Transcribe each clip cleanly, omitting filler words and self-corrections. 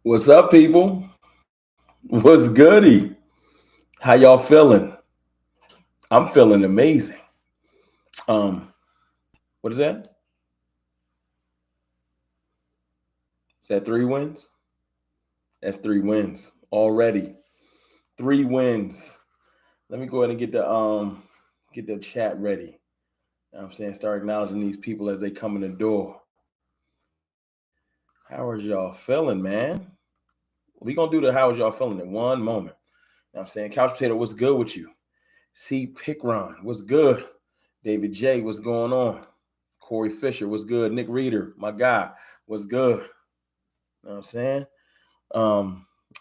What's up, people? What's goody? How y'all feeling? I'm feeling amazing. Um, what is that? Is that 3 wins? That's 3 wins already. 3 wins. Let me go ahead and get the chat ready. You know what I'm saying, start acknowledging these people as they come in the door. How is y'all feeling, man? We gonna do the how is y'all feeling in one moment. You know what I'm saying, Couch Potato, what's good with you? C. Pickron, what's good? David J, what's going on? Corey Fisher, what's good? Nick Reeder, my guy, what's good? You know what I'm saying?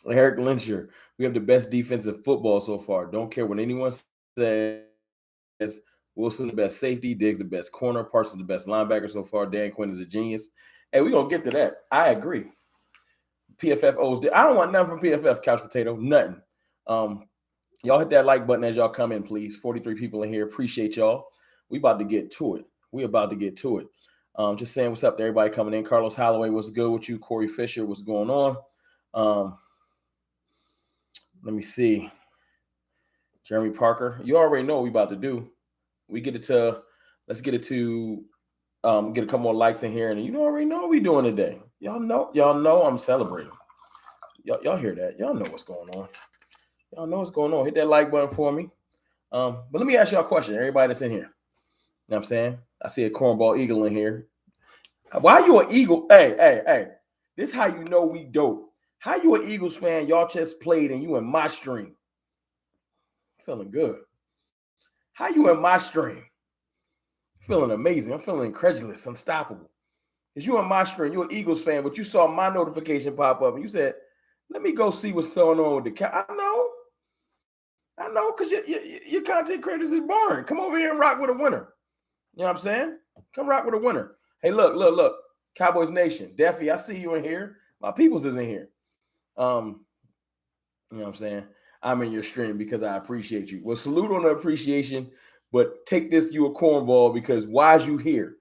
Eric Lyncher, we have the best defensive football so far. Don't care what anyone says. Wilson, the best safety. Diggs, the best corner. Parsons, the best linebacker so far. Dan Quinn is a genius. Hey, we're going to get to that. I agree. PFF owes I don't want nothing from PFF, Couch Potato. Nothing. Y'all hit that like button as y'all come in, please. 43 people in here. Appreciate y'all. We about to get to it. Just saying what's up to everybody coming in. Carlos Holloway, what's good with you? Corey Fisher, what's going on? Let me see. Jeremy Parker, you already know what we about to do. Let's get a couple more likes in here, and you already know what we doing today. Y'all know I'm celebrating. Y'all hear that? Y'all know what's going on. Y'all know what's going on. Hit that like button for me. But let me ask y'all a question. Everybody that's in here. You know what I'm saying? I see a cornball eagle in here. Why you an Eagle? Hey. This how you know we dope. How you an Eagles fan? Y'all just played and you in my stream. Feeling good. How you in my stream? Feeling amazing. I'm feeling incredulous, unstoppable. Because you in my stream, you're an Eagles fan, but you saw my notification pop up and you said, let me go see what's going on with the Cow. I know, because your content creators is boring. Come over here and rock with a winner. You know what I'm saying? Come rock with a winner. Hey, look. Cowboys Nation. Daffy, I see you in here. My peoples is in here. You know what I'm saying? I'm in your stream because I appreciate you. Well, salute on the appreciation, but take this, you a cornball, because why is you here?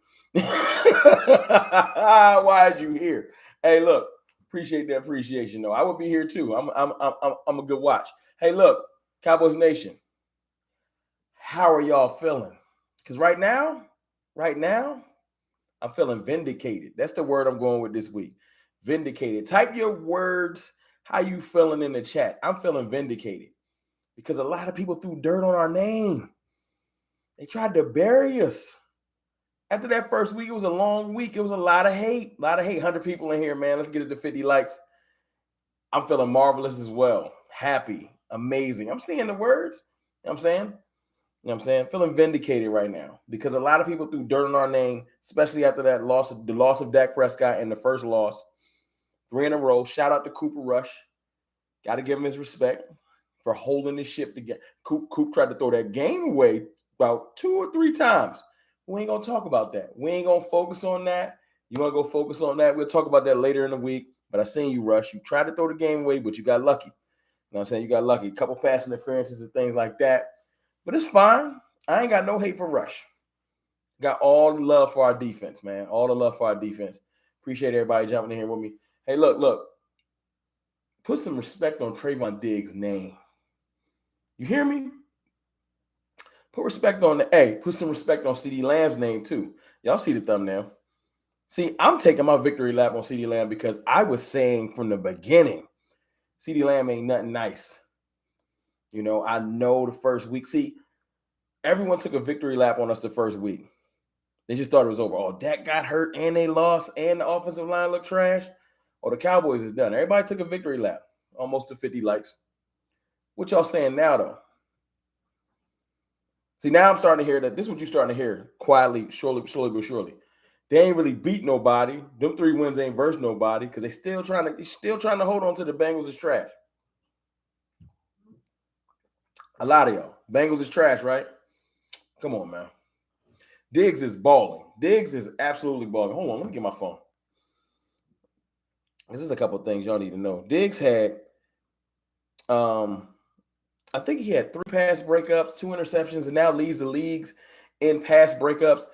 Why is you here? Hey, look, appreciate the appreciation, though. I would be here too. I'm a good watch. Hey, look, Cowboys Nation, how are y'all feeling? Because right now, I'm feeling vindicated. That's the word I'm going with this week. Vindicated. Type your words. How you feeling in the chat? I'm feeling vindicated because a lot of people threw dirt on our name. They tried to bury us. After that first week, it was a long week. It was a lot of hate. 100 people in here, man. Let's get it to 50 likes. I'm feeling marvelous as well. Happy. Amazing. I'm seeing the words. You know what I'm saying? Feeling vindicated right now because a lot of people threw dirt on our name, especially after that the loss of Dak Prescott and the first loss. 3 in a row. Shout out to Cooper Rush. Got to give him his respect for holding this ship together. Coop tried to throw that game away about 2 or 3 times. We ain't going to talk about that. We ain't going to focus on that. You want to go focus on that? We'll talk about that later in the week. But I seen you, Rush. You tried to throw the game away, but you got lucky. You know what I'm saying? You got lucky. A couple pass interferences and things like that. But it's fine. I ain't got no hate for Rush. Got all the love for our defense, man. All the love for our defense. Appreciate everybody jumping in here with me. Hey, look. Put some respect on Trayvon Diggs' name. You hear me? Put some respect on CeeDee Lamb's name too. Y'all see the thumbnail. See, I'm taking my victory lap on CeeDee Lamb because I was saying from the beginning, CeeDee Lamb ain't nothing nice. You know, I know the first week. See, everyone took a victory lap on us the first week. They just thought it was over. Oh, Dak got hurt and they lost and the offensive line looked trash. Oh, the Cowboys is done. Everybody took a victory lap. Almost to 50 likes. What y'all saying now, though? See, now I'm starting to hear that. This is what you're starting to hear quietly, slowly but surely. They ain't really beat nobody. Them 3 wins ain't versus nobody because they're still trying to hold on to the Bengals is trash. A lot of y'all. Bengals is trash, right? Come on, man. Diggs is balling. Diggs is absolutely balling. Hold on, let me get my phone. This is a couple of things y'all need to know. Diggs had, I think he had 3 pass breakups, 2 interceptions, and now leads the leagues in pass breakups.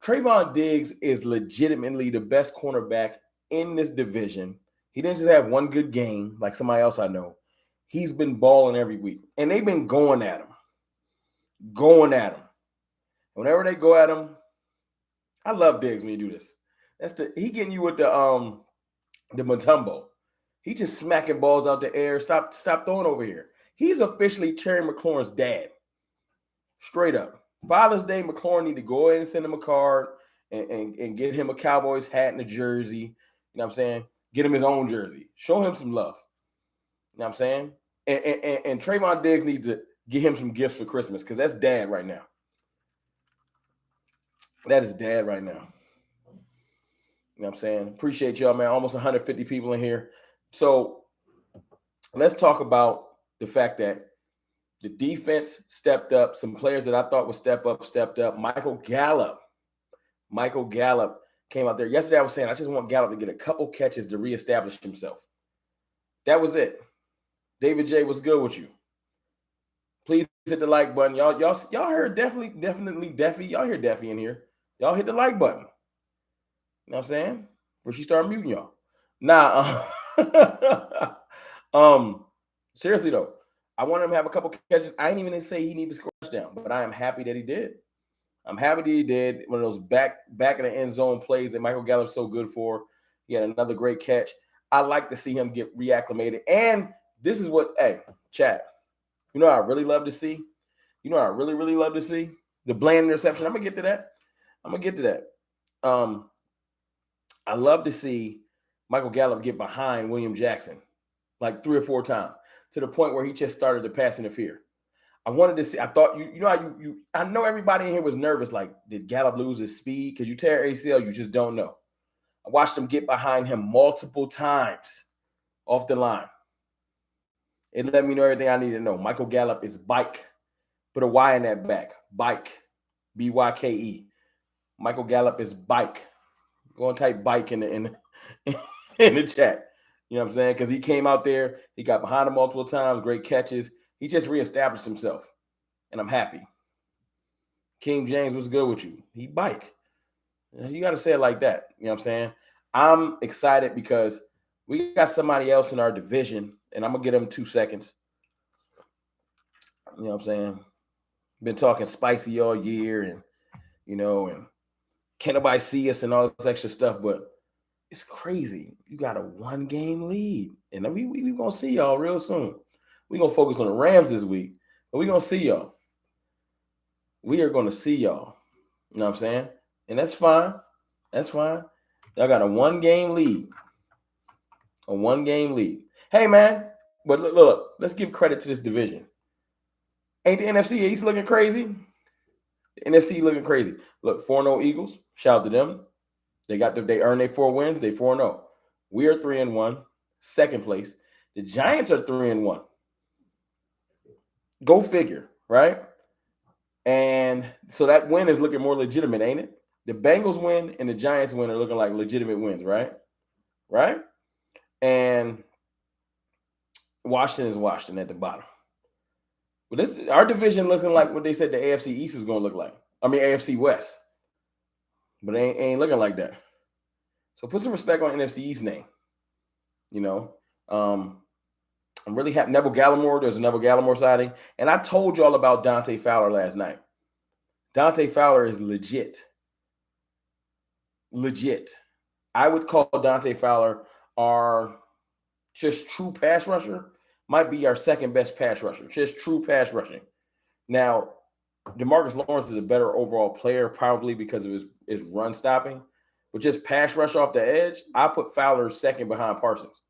Trayvon Diggs is legitimately the best cornerback in this division He didn't just have one good game like somebody else I know. He's been balling every week. And they've been going at him. Going at him. Whenever they go at him, I love DIGGS when you do this. He getting you with the Mutombo. He just smacking balls out the air. Stop throwing over here. He's officially Terry McLaurin's dad. Straight up. Father's Day, McLaurin need to go ahead and send him a card and get him a Cowboys hat and a jersey. You know what I'm saying? Get him his own jersey. Show him some love. You know what I'm saying? And Trayvon Diggs needs to get him some gifts for Christmas because that's dad right now. That is dad right now. You know what I'm saying? Appreciate y'all, man. Almost 150 people in here. So let's talk about the fact that the defense stepped up. Some players that I thought would step up, stepped up. Michael Gallup came out there. Yesterday I was saying, I just want Gallup to get a couple catches to reestablish himself. That was it. David J, what's good with you? Please hit the like button. Y'all heard definitely Deffy. Y'all hear Deffy in here. Y'all hit the like button. You know what I'm saying? Before she start muting y'all. Nah, seriously though, I want him to have a couple catches. I didn't even say he needed to score a touchdown, but I am happy that he did. I'm happy that he did one of those back of the end zone plays that Michael Gallup's so good for. He had another great catch. I like to see him get reacclimated. And this is what, hey, chat, you know what I really love to see? You know what I really, really love to see? The Bland interception. I'm going to get to that. I love to see Michael Gallup get behind William Jackson like 3 or 4 times to the point where he just started to pass interfere. I wanted to see. I thought I know everybody in here was nervous. Like, did Gallup lose his speed? Because you tear ACL, you just don't know. I watched him get behind him multiple times off the line. It let me know everything I need to know. Michael Gallup is bike. Put a Y in that back. Bike. BYKE. Michael Gallup is bike. Go and type bike in the chat. You know what I'm saying? Because he came out there, he got behind him multiple times, great catches. He just reestablished himself, and I'm happy. King James, what's good with you? He bike. You got to say it like that. You know what I'm saying? I'm excited because we got somebody else in our division, and I'm going to give him 2 seconds. You know what I'm saying? Been talking spicy all year and, and can't nobody see us and all this extra stuff, but it's crazy. You got a 1-game lead, and we going to see y'all real soon. We're going to focus on the Rams this week, but we're going to see y'all. We are going to see y'all. You know what I'm saying? And that's fine. That's fine. Y'all got a 1-game lead. A 1-game lead. Hey, man, but look, let's give credit to this division. Ain't the NFC East looking crazy? The NFC looking crazy. Look, 4-0 Eagles. Shout out to them. They earned their 4 wins. They 4-0. We are 3-1, second place. The Giants are 3-1. Go figure, right? And so that win is looking more legitimate, ain't it? The Bengals win and the Giants win are looking like legitimate wins, right? Right? And Washington is Washington at the bottom. But our division looking like what they said the AFC East was going to look like. I mean, AFC West. But it ain't looking like that. So put some respect on NFC East name. I'm really happy. Neville Gallimore, there's a Neville Gallimore sighting. And I told y'all about Dante Fowler last night. Dante Fowler is legit. Legit. I would call Dante Fowler our just true pass rusher. Might be our second best pass rusher. Just true pass rushing. Now, DeMarcus Lawrence is a better overall player probably because of his run stopping. But just pass rush off the edge, I put Fowler second behind Parsons.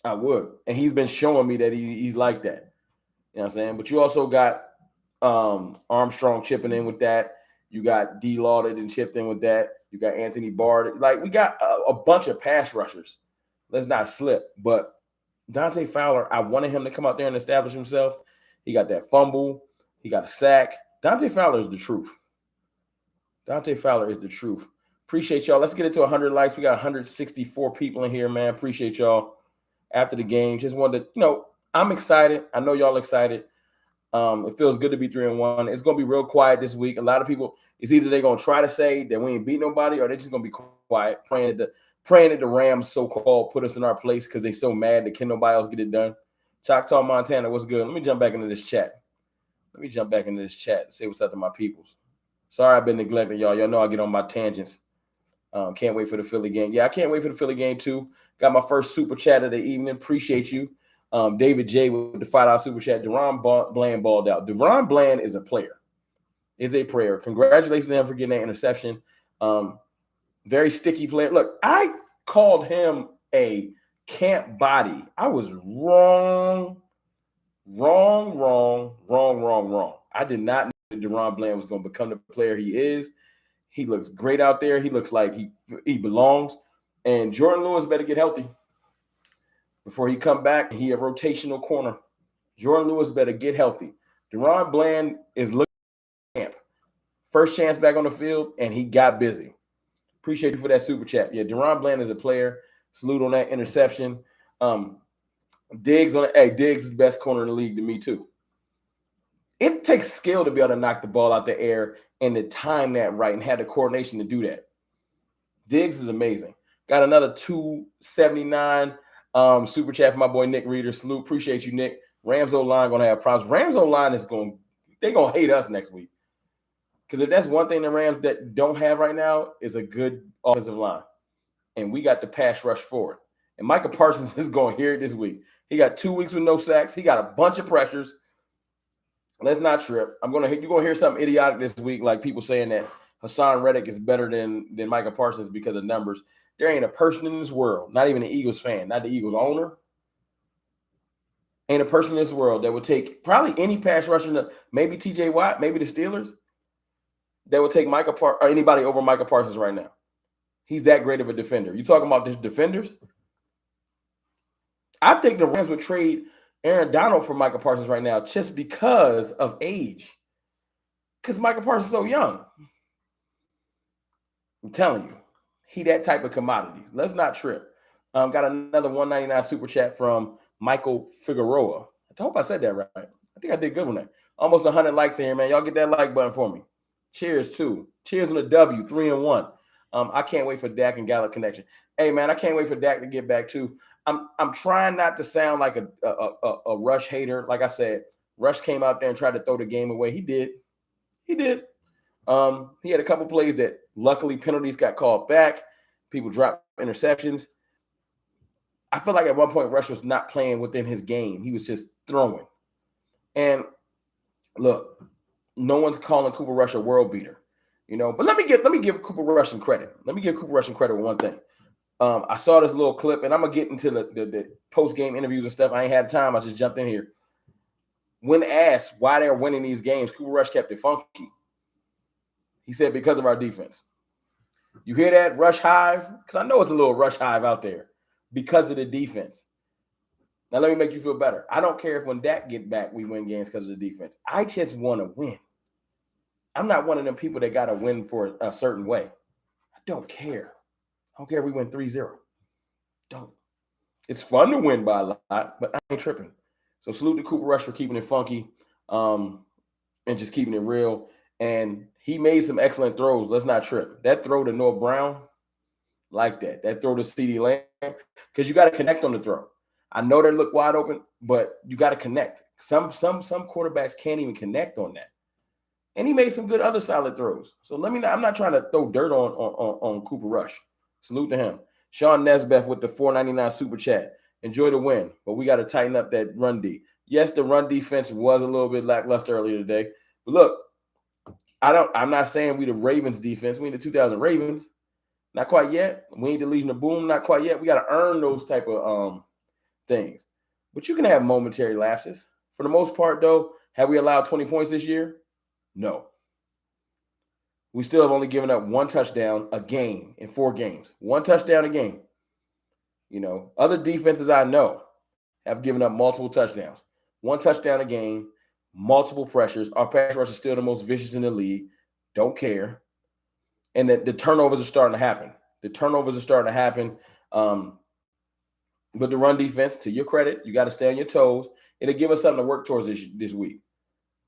I would. And he's been showing me that he's like that. You know what I'm saying? But you also got Armstrong chipping in with that. You got D. Law that chipped in with that. You got Anthony Barr. Like, we got a bunch of pass rushers. Let's not slip. But Dante Fowler, I wanted him to come out there and establish himself. He got that fumble. He got a sack. Dante Fowler is the truth. Dante Fowler is the truth. Appreciate y'all. Let's get it to 100 likes. We got 164 people in here, man. Appreciate y'all. After the game, just wanted to, I'm excited. I know y'all excited. It feels good to be 3-1. It's going to be real quiet this week. A lot of people, it's either they're going to try to say that we ain't beat nobody or they're just going to be quiet, praying that Praying that the Rams so-called put us in our place because they so mad that can nobody else get it done. Choctaw, Montana, what's good? Let me jump back into this chat. And say what's up to my peoples. Sorry I've been neglecting y'all. Y'all know I get on my tangents. Can't wait for the Philly game. Yeah, I can't wait for the Philly game too. Got my first super chat of the evening. Appreciate you. David J with the $5 super chat. DaRon Bland balled out. DaRon Bland is a player. Is a player. Congratulations to him for getting that interception. Very sticky player. Look, I called him a camp body. I was wrong. I did not know that DaRon Bland was going to become the player he is. He looks great out there. He looks like he belongs. And Jordan Lewis better get healthy before he come back. He a rotational corner. Jordan Lewis better get healthy. DaRon Bland is looking at camp. First chance back on the field, and he got busy. Appreciate you for that super chat. Yeah, DaRon Bland is a player. Salute on that interception. Diggs Diggs is the best corner in the league to me too. It takes skill to be able to knock the ball out the air and to time that right and have the coordination to do that. Diggs is amazing. Got another 279 super chat for my boy Nick Reader. Salute. Appreciate you, Nick. Rams O-line going to have problems. Rams O-line they're going to hate us next week. Because if that's one thing the Rams that don't have right now is a good offensive line. And we got the pass rush for it. And Micah Parsons is going to hear it this week. He got 2 weeks with no sacks. He got a bunch of pressures. Let's not trip. You're going to hear something idiotic this week, like people saying that Hassan Reddick is better than Micah Parsons because of numbers. There ain't a person in this world, not even an Eagles fan, not the Eagles owner, ain't a person in this world that would take probably any pass rusher, maybe TJ Watt, maybe the Steelers, that would take anybody over Micah Parsons right now. He's that great of a defender. You talking about just defenders? I think the Rams would trade Aaron Donald for Micah Parsons right now just because of age. Because Micah Parsons is so young. I'm telling you, he that type of commodity. Let's not trip. Got another 199 super chat from Michael Figueroa. I hope I said that right. I think I did good on that. Almost 100 likes in here, man. Y'all get that like button for me. Cheers, too. Cheers on the W, 3-1. I can't wait for Dak and Gallup connection. Hey, man, I can't wait for Dak to get back, too. I'm trying not to sound like a Rush hater. Like I said, Rush came out there and tried to throw the game away. He did. He had a couple plays that luckily penalties got called back. People dropped interceptions. I feel like at one point Rush was not playing within his game. He was just throwing. And look, no one's calling Cooper Rush a world beater, But let me give Cooper Rush some credit. Let me give Cooper Rush some credit with one thing. I saw this little clip, and I'm going to get into the post-game interviews and stuff. I ain't had time. I just jumped in here. When asked why they're winning these games, Cooper Rush kept it funky. He said, because of our defense. You hear that, Rush Hive? Because I know it's a little Rush Hive out there. Because of the defense. Now, let me make you feel better. I don't care if when Dak get back, we win games because of the defense. I just want to win. I'm not one of them people that got to win for a certain way. I don't care. I don't care if we win 3-0. Don't. It's fun to win by a lot, but I ain't tripping. So salute to Cooper Rush for keeping it funky and just keeping it real. And he made some excellent throws. Let's not trip. That throw to Noah Brown, like that. That throw to CeeDee Lamb, because you got to connect on the throw. I know they look wide open, but you got to connect. Some quarterbacks can't even connect on that. And he made some good other solid throws. So I'm not trying to throw dirt on Cooper Rush. Salute to him. Sean Nesbeth with the $4.99 super chat. Enjoy the win, but we got to tighten up that run D. Yes, the run defense was a little bit lackluster earlier today. But look, I'm not saying we the Ravens defense. We ain't the 2000 Ravens. Not quite yet. We ain't the Legion of Boom. Not quite yet. We got to earn those type of things. But you can have momentary lapses. For the most part, though, have we allowed 20 points this year? No. We still have only given up one touchdown a game in 4 games. One touchdown a game. Other defenses I know have given up multiple touchdowns. One touchdown a game, multiple pressures. Our pass rush is still the most vicious in the league. Don't care. And the turnovers are starting to happen. But the run defense, to your credit, you got to stay on your toes. It'll give us something to work towards this week.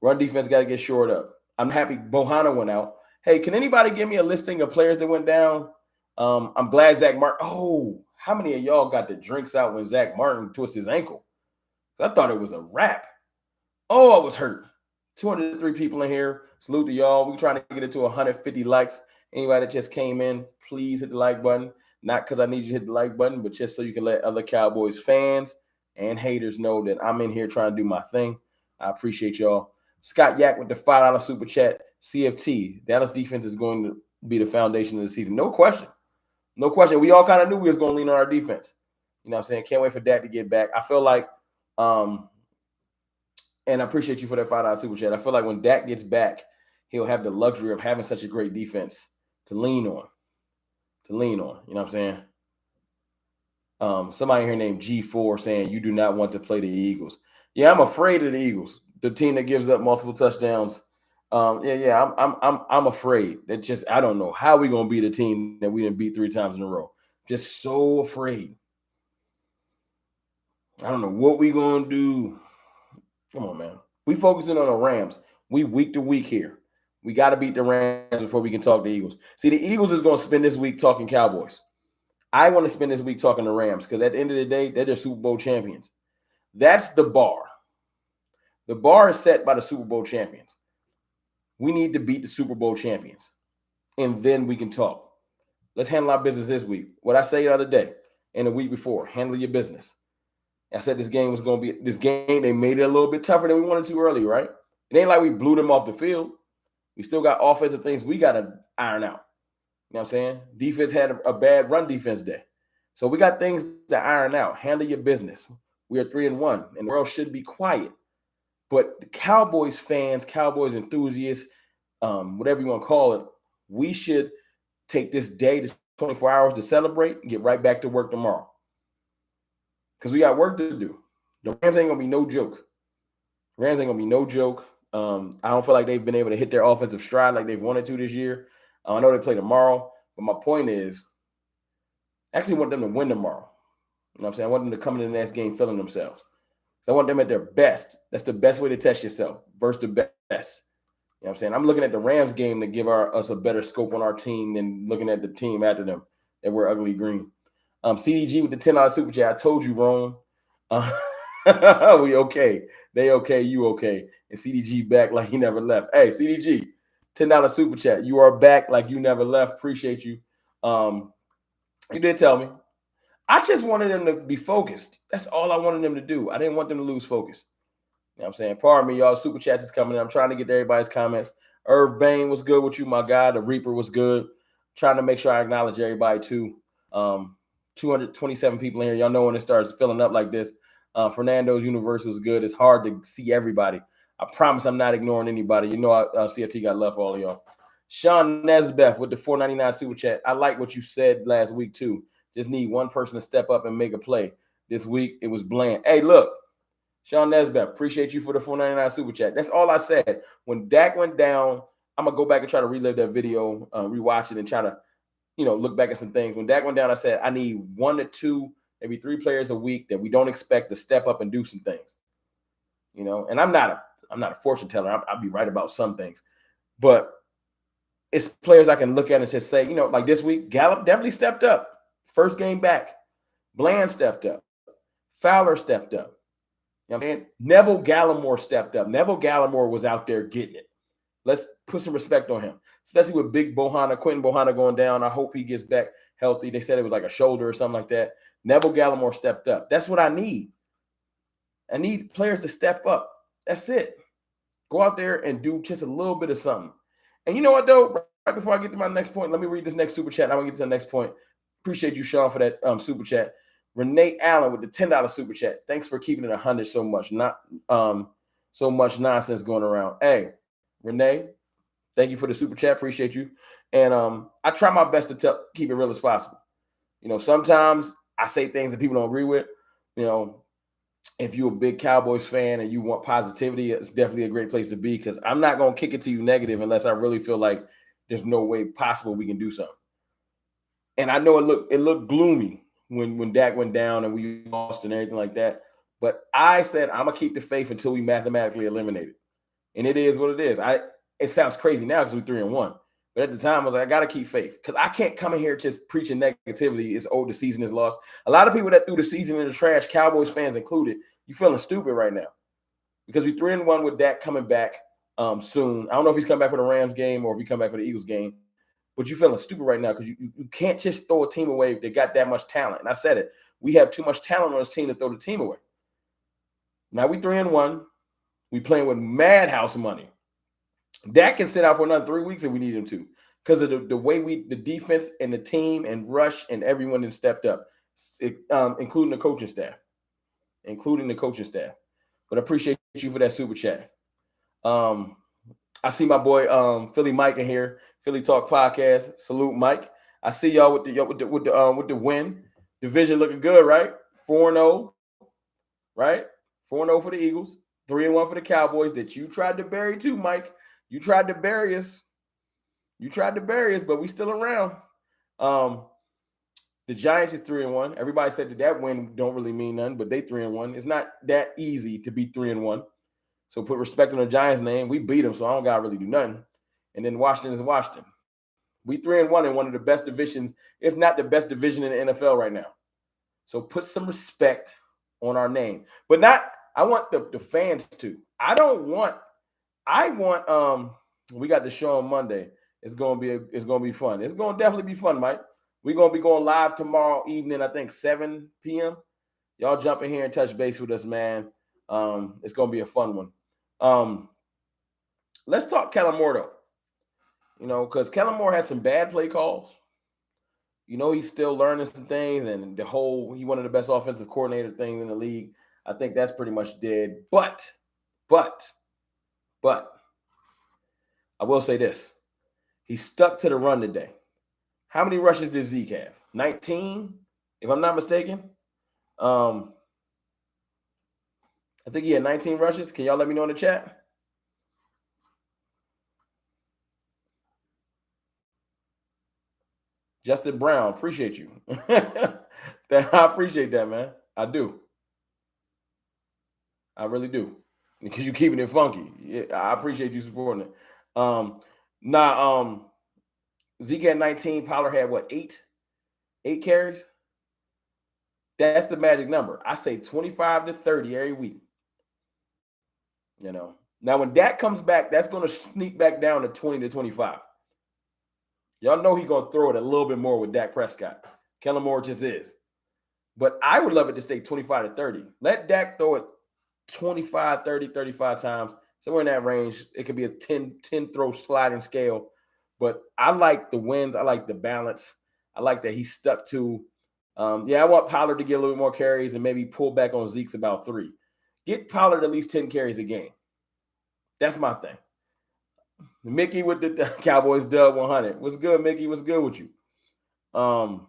Run defense got to get shored up. I'm happy Bohanna went out. Hey, can anybody give me a listing of players that went down I'm glad Zach Martin. Oh, how many of y'all got the drinks out when Zach Martin twisted his ankle? I thought it was a wrap. Oh, I was hurt. 203 people in here. Salute to y'all. We're trying to get it to 150 likes. Anybody that just came in, please hit the like button. Not because I need you to hit the like button, but just so you can let other Cowboys fans and haters know that I'm in here trying to do my thing. I appreciate y'all. Scott Yak with the $5 super chat. CFT. Dallas defense is going to be the foundation of the season. No question. No question. We all kind of knew we was going to lean on our defense. You know what I'm saying? Can't wait for Dak to get back. I feel like and I appreciate you for that $5 super chat. I feel like when Dak gets back, he'll have the luxury of having such a great defense to lean on. You know what I'm saying? Somebody here named G4 saying you do not want to play the Eagles. Yeah, I'm afraid of the Eagles, the team that gives up multiple touchdowns. I'm afraid. That just I don't know how we're gonna beat a team that we didn't beat 3 times in a row. Just so afraid. I don't know what we gonna do. Come on, man. We focusing on the Rams. We week to week here. We got to beat the Rams before we can talk the Eagles. See, the Eagles is going to spend this week talking Cowboys. I want to spend this week talking the Rams because at the end of the day, they're the Super Bowl champions. That's the bar. The bar is set by the Super Bowl champions. We need to beat the Super Bowl champions, and then we can talk. Let's handle our business this week. What I say the other day and the week before, handle your business. I said this game was going to be – this game, they made it a little bit tougher than we wanted to early, right? It ain't like we blew them off the field. We still got offensive things we got to iron out. You know what I'm saying? Defense had a bad run defense day. So we got things to iron out. Handle your business. We are 3-1, and the world should be quiet. But the Cowboys fans, Cowboys enthusiasts, whatever you want to call it, we should take this day, this 24 hours to celebrate and get right back to work tomorrow. Because we got work to do. The Rams ain't going to be no joke. I don't feel like they've been able to hit their offensive stride like they've wanted to this year. I know they play tomorrow, but my point is I actually want them to win tomorrow. You know what I'm saying? I want them to come in the next game feeling themselves. So I want them at their best. That's the best way to test yourself versus the best. You know what I'm saying? I'm looking at the Rams game to give us a better scope on our team than looking at the team after them that we're ugly green. CDG with the $10 super chat. I told you, Rome. We okay. They okay. You okay. And CDG back like he never left. Hey, CDG, $10 super chat. You are back like you never left. Appreciate you. You did tell me. I just wanted them to be focused. That's all I wanted them to do. I didn't want them to lose focus. You know what I'm saying? Pardon me, y'all. Super chats is coming in. I'm trying to get to everybody's comments. Irv Bain was good with you, my guy. The Reaper was good. Trying to make sure I acknowledge everybody, too. 227 people in here. Y'all know when it starts filling up like this. Fernando's universe was good. It's hard to see everybody. I promise I'm not ignoring anybody. You know, CFT got love for all of y'all. Sean Nesbeth with the $4.99 super chat. I like what you said last week, too. Just need one person to step up and make a play. This week, it was Bland. Hey, look, Sean Nesbeth, appreciate you for the $4.99 super chat. That's all I said. When Dak went down, I'm going to go back and try to relive that video, rewatch it, and try to, look back at some things. When Dak went down, I said, I need 1 to 2, maybe 3 players a week that we don't expect to step up and do some things. And I'm not a fortune teller. I'll be right about some things. But it's players I can look at and just say, like this week, Gallup definitely stepped up. First game back. Bland stepped up. Fowler stepped up. Neville Gallimore stepped up. Neville Gallimore was out there getting it. Let's put some respect on him, especially with Big Bohanna, Quentin Bohanna going down. I hope he gets back healthy. They said it was like a shoulder or something like that. Neville Gallimore stepped up. That's what I need. I need players to step up. That's it. Go out there and do just a little bit of something. And you know what, though? Right before I get to my next point, let me read this next super chat. I'm going to get to the next point. Appreciate you, Sean, for that super chat. Renee Allen with the $10 super chat. Thanks for keeping it 100 so much. Not so much nonsense going around. Hey, Renee, thank you for the super chat. Appreciate you. And I try my best to keep it real as possible. Sometimes I say things that people don't agree with. If you're a big Cowboys fan and you want positivity, it's definitely a great place to be because I'm not going to kick it to you negative unless I really feel like there's no way possible we can do something. And I know it looked gloomy when Dak went down and we lost and everything like that. But I said I'm going to keep the faith until we mathematically eliminate it. And it is what it is. It sounds crazy now because we're 3-1. But at the time, I was like, I got to keep faith because I can't come in here just preaching negativity. It's old. The season is lost. A lot of people that threw the season in the trash, Cowboys fans included, you feeling stupid right now because we 3-1 with Dak coming back soon. I don't know if he's coming back for the Rams game or if he come back for the Eagles game, but you feeling stupid right now because you can't just throw a team away that got that much talent. And I said it. We have too much talent on this team to throw the team away. Now we 3-1. We playing with madhouse money. Dak can sit out for another 3 weeks if we need him to, because of the way the defense and the team and rush and everyone that stepped up, including the coaching staff. But I appreciate you for that super chat. I see my boy Philly Mike in here, Philly Talk Podcast. Salute, Mike. I see y'all with the win. Division looking good, right? 4-0, right? 4-0 for the Eagles, 3-1 for the Cowboys that you tried to bury too, Mike. You tried to bury us. But we still around. The Giants is 3-1. Everybody said that win don't really mean nothing, but they 3-1. It's not that easy to be 3-1. So put respect on the Giants' name. We beat them, so I don't gotta really do nothing. And then Washington is Washington. We 3-1 in one of the best divisions, if not the best division in the NFL right now. So put some respect on our name. But not, I want the fans to. I want we got the show on Monday. It's gonna be fun. It's gonna definitely be fun, Mike. We're gonna be going live tomorrow evening, I think 7 p.m. Y'all jump in here and touch base with us, man. It's gonna be a fun one. Let's talk Kellen Moore though. Because Kellen Moore has some bad play calls. He's still learning some things, and he one of the best offensive coordinator things in the league. I think that's pretty much dead. But I will say this. He stuck to the run today. How many rushes did Zeke have? 19, if I'm not mistaken. I think he had 19 rushes. Can y'all let me know in the chat? Justin Brown, appreciate you. I appreciate that, man. I do. I really do. Because you're keeping it funky. Yeah, I appreciate you supporting it. Zeke had 19. Pollard had what, 8 carries? That's the magic number. I say 25 to 30 every week. Now when Dak comes back, that's going to sneak back down to 20 to 25. Y'all know he's going to throw it a little bit more with Dak Prescott. Kellen Moore just is. But I would love it to stay 25 to 30. Let Dak throw it 25, 30, 35 times. Somewhere in that range. It could be a 10 throw sliding scale. But I like the wins. I like the balance. I like that he stuck to. I want Pollard to get a little bit more carries and maybe pull back on Zeke's about 3. Get Pollard at least 10 carries a game. That's my thing. Mickey with the Cowboys dub 100. What's good, Mickey? What's good with you? I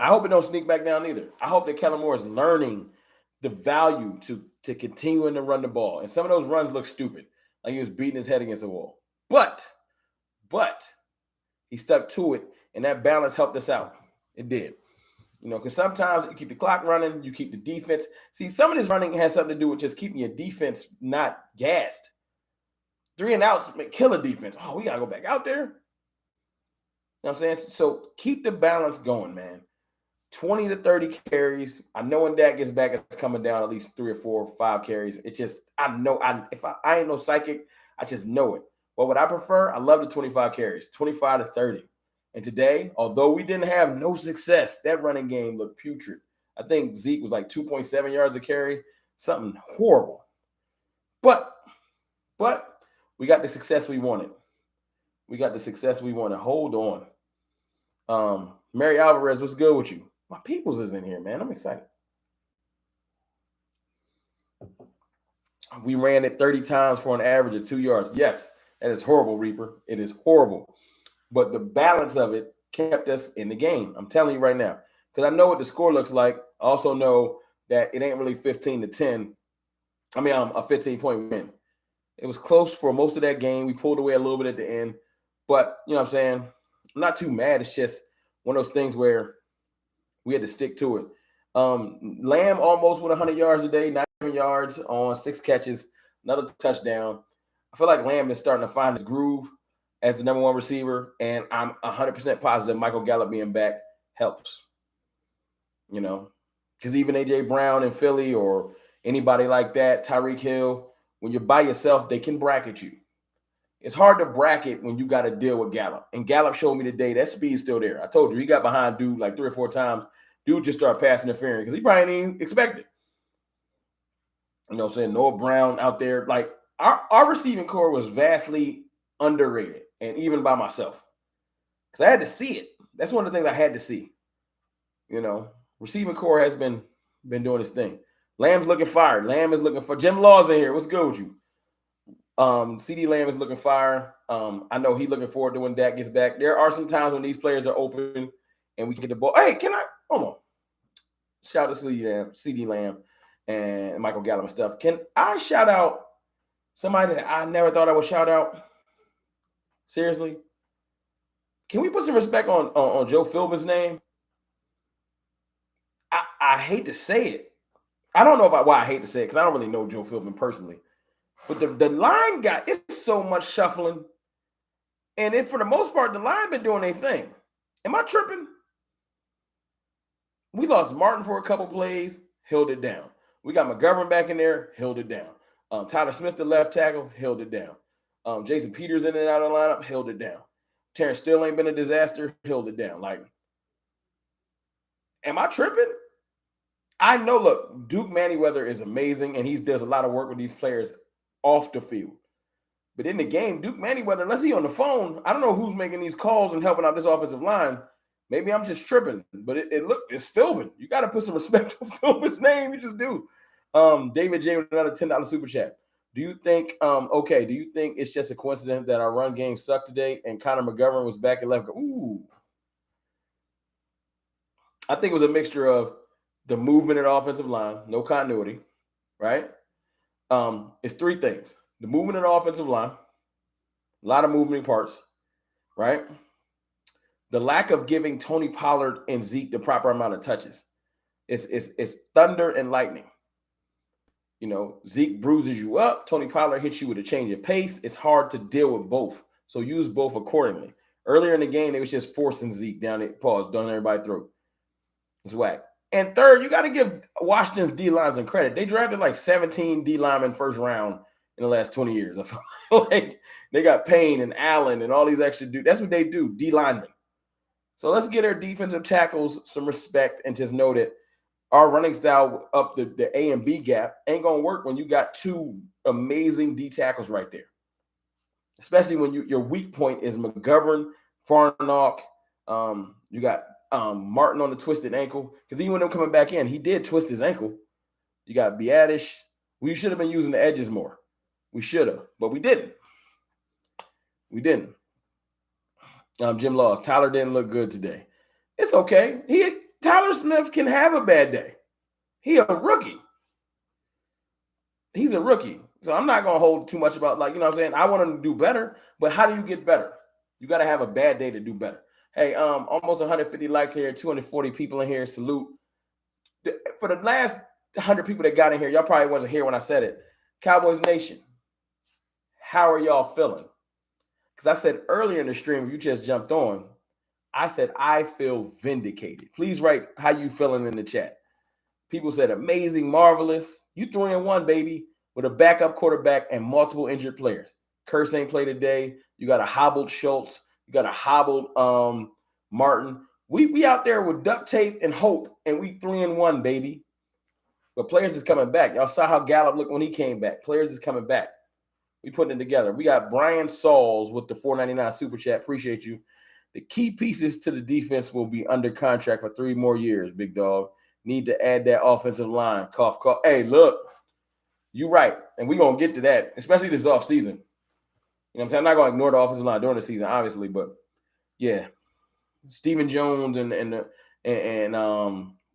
hope it don't sneak back down either. I hope that Kellen Moore is learning the value to continuing to run the ball. And some of those runs look stupid, like he was beating his head against the wall. But he stuck to it, and that balance helped us out. It did. Because sometimes you keep the clock running, you keep the defense. See, some of this running has something to do with just keeping your defense not gassed. 3 and outs kill a defense. Oh, we got to go back out there. You know what I'm saying? So keep the balance going, man. 20 to 30 carries. I know when Dak gets back, it's coming down at least 3 or 4 or 5 carries. It just, I know, if I ain't no psychic, I just know it. What would I prefer? I love the 25 carries, 25 to 30. And today, although we didn't have no success, that running game looked putrid. I think Zeke was like 2.7 yards a carry, something horrible. But we got the success we wanted. Hold on. Mary Alvarez, what's good with you? My peoples is in here, man. I'm excited. We ran it 30 times for an average of 2 yards. Yes, that is horrible, Reaper. It is horrible. But the balance of it kept us in the game. I'm telling you right now. Because I know what the score looks like. I also know that it ain't really 15 to 10. I mean, a 15-point win. It was close for most of that game. We pulled away a little bit at the end. But, you know what I'm saying? I'm not too mad. It's just one of those things where we had to stick to it. Lamb almost with 100 yards a day, 9 yards on 6 catches, another touchdown. I feel like Lamb is starting to find his groove as the number one receiver, and I'm 100% positive Michael Gallup being back helps. You know, because even A.J. Brown in Philly or anybody like that, Tyreek Hill, when you're by yourself, they can bracket you. It's hard to bracket when you got to deal with Gallup. And Gallup showed me today that speed's still there. I told you, he got behind dude like 3 or 4 times. Dude just started pass interfering because he probably didn't even expect it. You know what I'm saying? Noah Brown out there. Like, our receiving core was vastly underrated, and even by myself. Because I had to see it. That's one of the things I had to see. You know, receiving core has been doing his thing. Lamb's looking fired. Lamb is looking for Jim Law's in here. What's good with you? CD Lamb is looking fire. I know he's looking forward to when Dak gets back. There are some times when these players are open and we can get the ball. Hey, can I? Hold on. Shout out to CD Lamb and Michael Gallup and stuff. Can I shout out somebody that I never thought I would shout out? Seriously? Can we put some respect on Joe Philbin's name? I hate to say it. I don't know why I hate to say it because I don't really know Joe Philbin personally. But the line guy, it's so much shuffling. And then for the most part, the line been doing their thing. Am I tripping? We lost Martin for a couple plays, held it down. We got McGovern back in there, held it down. Tyler Smith, the left tackle, held it down. Jason Peters in and out of the lineup, held it down. Terrence still ain't been a disaster, held it down. Like, am I tripping? I know, look, Duke Manyweather is amazing, and he does a lot of work with these players off the field. But in the game, Duke Manyweather, unless he's on the phone, I don't know who's making these calls and helping out this offensive line. Maybe I'm just tripping, but it's Philbin. You got to put some respect on Philbin's name. You just do. David J with another $10 super chat. Do you think it's just a coincidence that our run game sucked today and Connor McGovern was back at left? Ooh. I think it was a mixture of the movement of the offensive line, no continuity, right? It's 3 things. The movement of the offensive line, a lot of moving parts, right? The lack of giving Tony Pollard and Zeke the proper amount of touches. It's thunder and lightning. You know, Zeke bruises you up. Tony Pollard hits you with a change of pace. It's hard to deal with both. So use both accordingly. Earlier in the game, they was just forcing Zeke down everybody's throat. It's whack. And third, you got to give Washington's D-lines some credit. They drafted like 17 D-linemen first round in the last 20 years. I feel like they got Payne and Allen and all these extra dudes. That's what they do, D-linemen. So let's get our defensive tackles some respect and just know that our running style up the A and B gap ain't going to work when you got 2 amazing D tackles right there. Especially when your weak point is McGovern, Farnock. You got Martin on the twisted ankle. Because even when him coming back in, he did twist his ankle. You got Biadish. We should have been using the edges more. We should have, but we didn't. We didn't. Jim Laws. Tyler didn't look good today. It's okay. Tyler Smith can have a bad day. He a rookie. He's a rookie. So I'm not going to hold too much about, like, you know what I'm saying? I want him to do better, but how do you get better? You got to have a bad day to do better. Hey, almost 150 likes here, 240 people in here. Salute. For the last 100 people that got in here, y'all probably wasn't here when I said it. Cowboys Nation, how are y'all feeling? Because I said earlier in the stream, you just jumped on, I said, I feel vindicated. Please write how you feeling in the chat. People said amazing, marvelous. You 3-1, baby, with a backup quarterback and multiple injured players. Curse ain't played today. You got a hobbled Schultz. You got a hobbled Martin. We out there with duct tape and hope, and we 3-1, baby. But players is coming back. Y'all saw how Gallup looked when he came back. Players is coming back. We putting it together. We got Brian Sauls with the $4.99 super chat. Appreciate you. The key pieces to the defense will be under contract for 3 more years, big dog. Need to add that offensive line. Cough, cough. Hey, look, you right. And we're going to get to that, especially this offseason. You know what I'm saying? I'm not going to ignore the offensive line during the season, obviously, but yeah. Stephen Jones and Will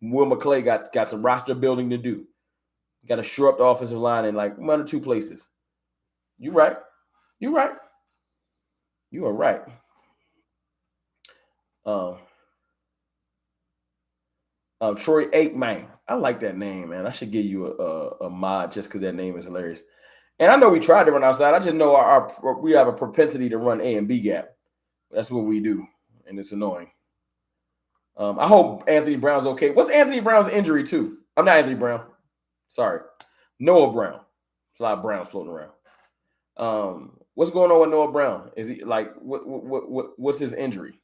McClay got some roster building to do. Got to shore up the offensive line in like 1 or 2 places. You right. You right. You are right. Troy Aikman. I like that name, man. I should give you a mod just because that name is hilarious. And I know we tried to run outside. I just know we have a propensity to run A and B gap. That's what we do, and it's annoying. I hope Anthony Brown's okay. What's Anthony Brown's injury to? I'm not Anthony Brown. Sorry. Noah Brown. There's a lot of Browns floating around. What's going on with Noah Brown? Is he like what's his injury?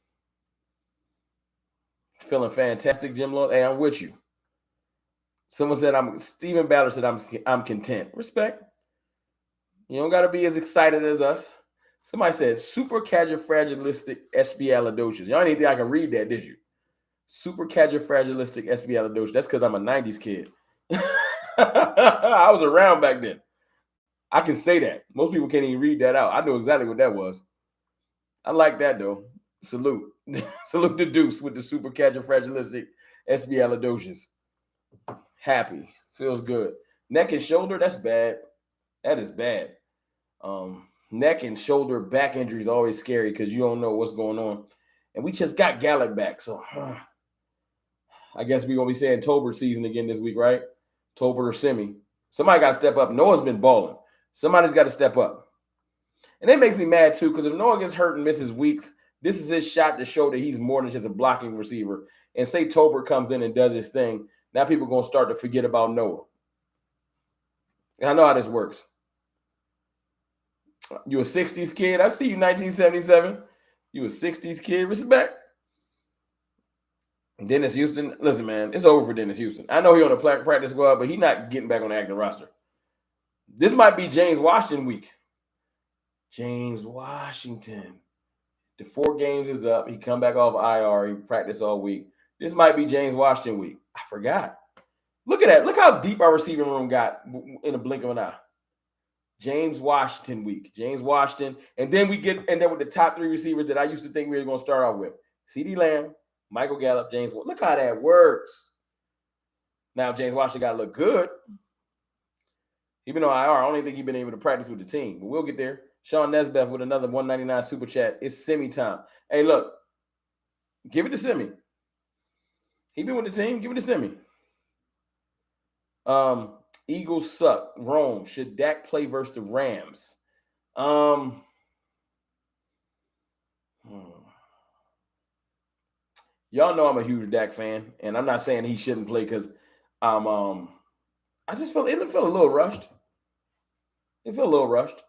Feeling fantastic, Jim Law. Hey, I'm with you. Someone said Stephen Ballard said I'm content. Respect. You don't gotta be as excited as us. Somebody said supercalifragilistic espialidocious. Y'all didn't think I can read that, did you? Supercalifragilistic espialidocious. That's because I'm a 90s kid. I was around back then. I can say that. Most people can't even read that out. I know exactly what that was. I like that, though. Salute. Salute to Deuce with the supercalifragilistic espialidocious. Happy. Feels good. Neck and shoulder, that's bad. That is bad. Neck and shoulder back injury is always scary because you don't know what's going on. And we just got Gallup back. So I guess we're going to be saying Tolbert season again this week, right? Tolbert or Semi. Somebody got to step up. Noah's been balling. Somebody's got to step up. And it makes me mad, too, because if Noah gets hurt and misses weeks, this is his shot to show that he's more than just a blocking receiver. And say Tolbert comes in and does his thing, now people are going to start to forget about Noah. And I know how this works. You a 60s kid? I see you, 1977. You a 60s kid? Respect. Dennis Houston. Listen, man, it's over for Dennis Houston. I know he's on the practice squad, but he's not getting back on the active roster. This might be James Washington week. James Washington. The 4 games is up. He come back off IR. He practiced all week. This might be James Washington week. I forgot. Look at that. Look how deep our receiving room got in a blink of an eye. James Washington week. James Washington. And then with the top 3 receivers that I used to think we were going to start out with. CeeDee Lamb, Michael Gallup, James. Look how that works. Now, James Washington got to look good. He's been on IR. I don't even think he's been able to practice with the team. But we'll get there. Sean Nesbeth with another $1.99 super chat. It's Semi time. Hey, look. Give it to Semi. He been with the team. Give it to Semi. Eagles suck. Rome. Should Dak play versus the Rams? Y'all know I'm a huge Dak fan, and I'm not saying he shouldn't play because I just feel a little rushed. It feel a little rushed.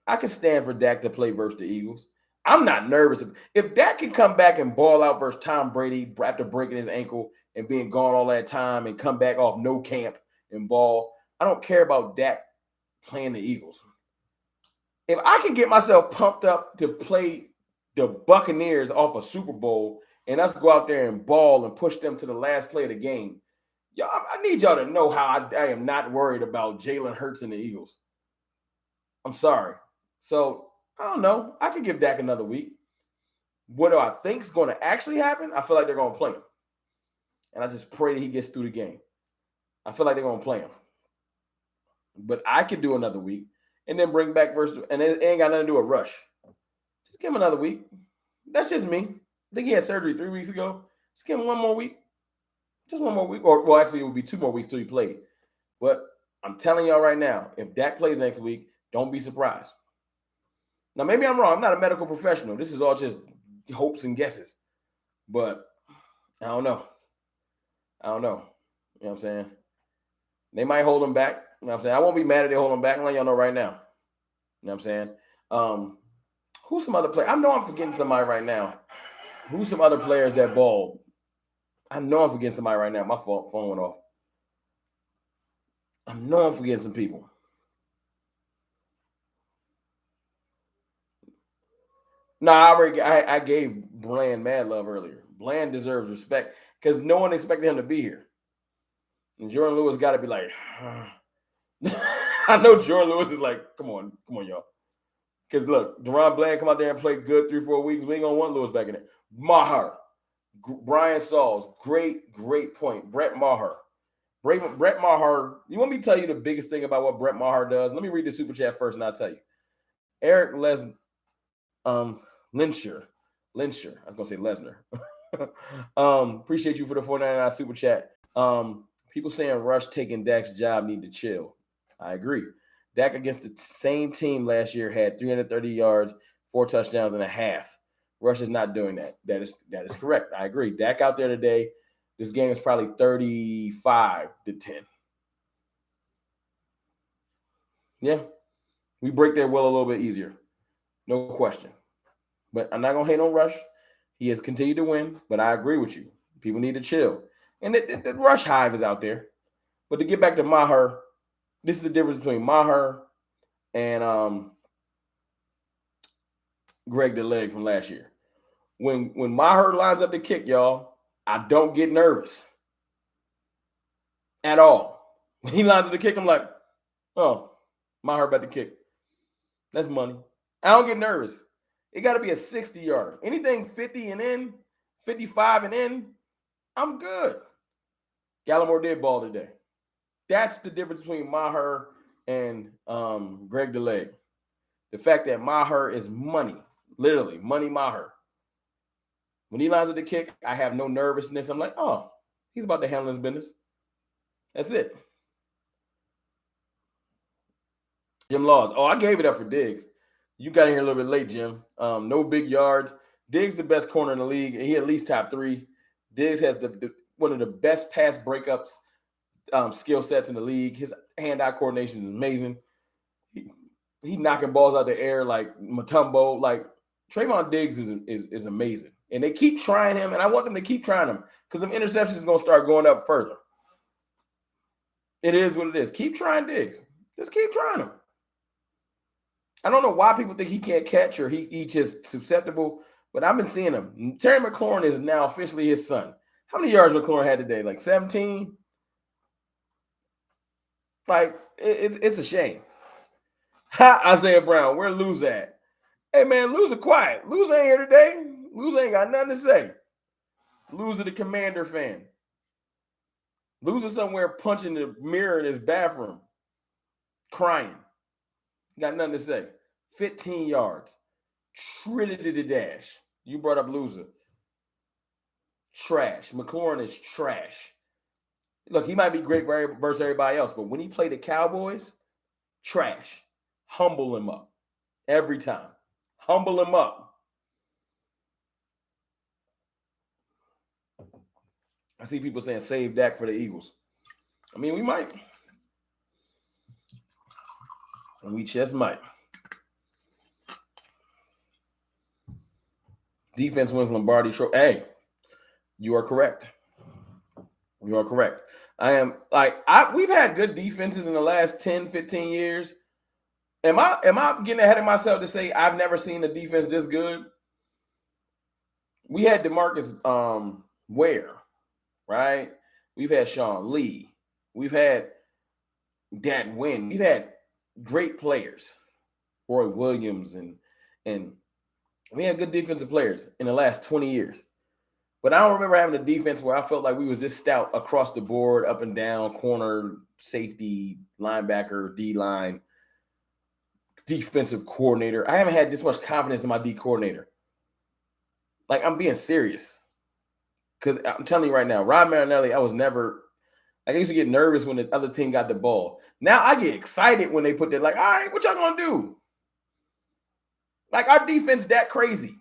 I can stand for Dak to play versus the Eagles. I'm not nervous. If Dak can come back and ball out versus Tom Brady after breaking his ankle and being gone all that time and come back off no camp and ball, I don't care about Dak playing the Eagles. If I can get myself pumped up to play the Buccaneers off a Super Bowl and us go out there and ball and push them to the last play of the game, y'all, I need y'all to know how I am not worried about Jalen Hurts and the Eagles. I'm sorry. So, I don't know. I can give Dak another week. What do I think is going to actually happen? I feel like they're going to play him. And I just pray that he gets through the game. I feel like they're going to play him. But I could do another week and then bring back versus, and it ain't got nothing to do with rush. Just give him another week. That's just me. I think he had surgery 3 weeks ago. Just give him one more week. Just one more week. Or, well, actually, it would be 2 more weeks till he played. But I'm telling y'all right now, if Dak plays next week, don't be surprised. Now, maybe I'm wrong. I'm not a medical professional. This is all just hopes and guesses. But I don't know. You know what I'm saying? They might hold him back. You know what I'm saying? I won't be mad if they hold him back. I'm letting y'all know right now. You know what I'm saying? Who's some other player? I know I'm forgetting somebody right now. Who's some other players that balled? I know I'm forgetting somebody right now. My phone went off. I know I'm forgetting some people. I gave Bland mad love earlier. Bland deserves respect because no one expected him to be here. And Jordan Lewis got to be like, I know Jordan Lewis is like, come on, y'all. Because look, Deron Bland come out there and play good 3-4 weeks. We ain't going to want Lewis back in there. Maher, Brian Sauls, great point. Brett Maher. Brett Maher, you want me to tell you the biggest thing about what Brett Maher does? Let me read the super chat first and I'll tell you. Eric Lyncher. I was going to say Lesnar. Appreciate you for the $4.99 super chat. People saying Rush taking Dak's job need to chill. I agree. Dak against the same team last year had 330 yards, 4 touchdowns and a half. Rush is not doing that. That is correct. I agree. Dak out there today, this game is probably 35-10. Yeah, we break their will a little bit easier. No question. But I'm not going to hate on Rush. He has continued to win, but I agree with you. People need to chill. And the Rush hive is out there. But to get back to Maher, this is the difference between Maher and Greg the Leg from last year. When Maher lines up the kick, y'all, I don't get nervous at all. When he lines up the kick, I'm like, oh, Maher about to kick. That's money. I don't get nervous. It got to be a 60-yarder. Anything 50 and in, 55 and in, I'm good. Gallimore did ball today. That's the difference between Maher and Greg the Leg. The fact that Maher is money, literally money Maher. When he lines up the kick, I have no nervousness. I'm like, oh, he's about to handle his business. That's it. Jim Laws. Oh, I gave it up for DIGGS. You got in here a little bit late, Jim. No big yards. DIGGS the best corner in the league. He at least top 3. DIGGS has one of the best pass breakups skill sets in the league. His hand-eye coordination is amazing. He knocking balls out the air like Mutombo. Like Trayvon Diggs is amazing. And they keep trying him, and I want them to keep trying him because them interceptions is going to start going up further. It is what it is. Keep trying DIGGS. Just keep trying him. I don't know why people think he can't catch or he just susceptible, but I've been seeing him. Terry McLaurin is now officially his son. How many yards McLaurin had today? Like 17? Like, it's a shame. Ha, Isaiah Brown, where Luz at? Hey, man, Luz is quiet. Luz ain't here today. Luz ain't got nothing to say. Luz is the Commander fan. Luz is somewhere punching the mirror in his bathroom, crying. Got nothing to say. 15 yards. Trinity dash. You brought up loser. Trash. McLaurin is trash. Look, he might be great versus everybody else, but when he played the Cowboys, trash. Humble him up. Every time. Humble him up. I see people saying save Dak for the Eagles. I mean, we might. And we just might. Defense wins Lombardi Trophy. Hey, you are correct. You are correct. We've had good defenses in the last 10, 15 years. Am I getting ahead of myself to say I've never seen a defense this good? We had DeMarcus Ware, right? We've had Sean Lee. We've had Dak Win. We've had great players, Roy Williams, and we had good defensive players in the last 20 years. But I don't remember having a defense where I felt like we was this stout across the board, up and down, corner, safety, linebacker, D-line, defensive coordinator. I haven't had this much confidence in my D coordinator. Like, I'm being serious. Because I'm telling you right now, Rob Marinelli, I used to get nervous when the other team got the ball. Now I get excited when they put that, like, all right, what y'all gonna do? Like, our defense that crazy.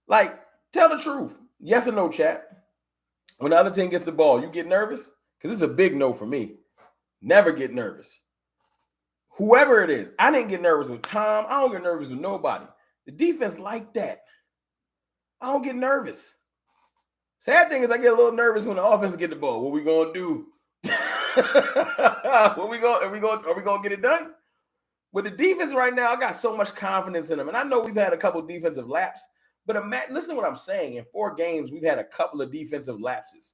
Like, tell the truth. Yes or no, chat. When the other team gets the ball, you get nervous? Because it's a big no for me. Never get nervous. Whoever it is. I didn't get nervous with Tom. I don't get nervous with nobody. The defense like that. I don't get nervous. Sad thing is I get a little nervous when the offense get the ball. What we gonna do? Are we gonna get it done? With the defense right now, I got so much confidence in them. And I know we've had a couple of defensive laps, but listen to what I'm saying. In 4 games, we've had a couple of defensive lapses.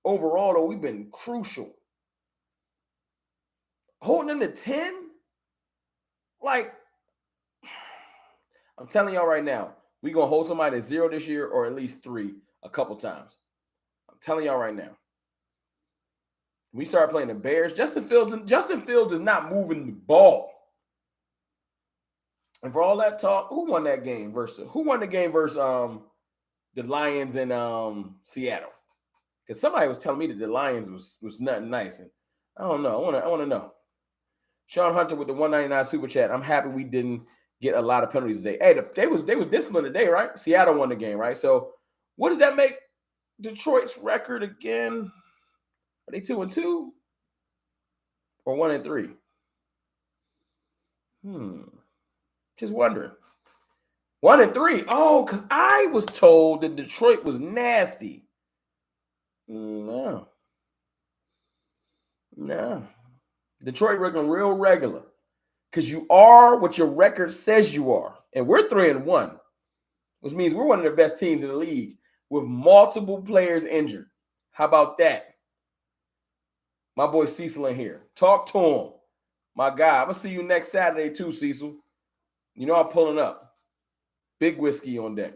Overall, though, we've been crucial. Holding them to 10? Like, I'm telling y'all right now, we're going to hold somebody to 0 this year or at least 3 a couple times. I'm telling y'all right now. We start playing the Bears. Justin Fields is not moving the ball. And for all that talk, who won that game versus the Lions in Seattle? Because somebody was telling me that the Lions was nothing nice. And I don't know. I want to know. Sean Hunter with the 199 super chat. I'm happy we didn't get a lot of penalties today. Hey, they was disciplined today, right? Seattle won the game, right? So what does that make Detroit's record again? Are they 2-2 or 1-3? Just wondering. 1-3. Oh, because I was told that Detroit was nasty. No. Detroit looking real regular. Because you are what your record says you are. And we're 3-1, which means we're one of the best teams in the league with multiple players injured. How about that? My boy Cecil in here. Talk to him. My guy. I'm going to see you next Saturday too, Cecil. You know I'm pulling up. Big whiskey on deck.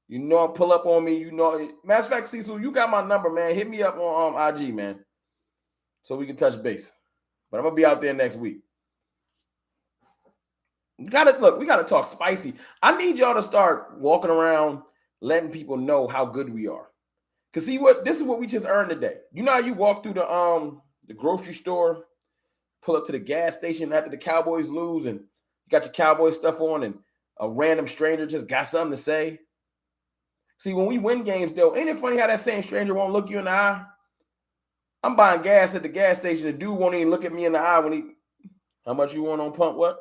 You know I'll pull up on me. You know. Matter of fact, Cecil, you got my number, man. Hit me up on IG, man. So we can touch base. But I'm going to be out there next week. We got to talk spicy. I need y'all to start walking around letting people know how good we are. Because see what? This is what we just earned today. You know how you walk through the grocery store, pull up to the gas station after the Cowboys lose, and you got your Cowboy stuff on, and a random stranger just got something to say? See, when we win games, though, ain't it funny how that same stranger won't look you in the eye? I'm buying gas at the gas station. The dude won't even look at me in the eye when how much you want on pump? What?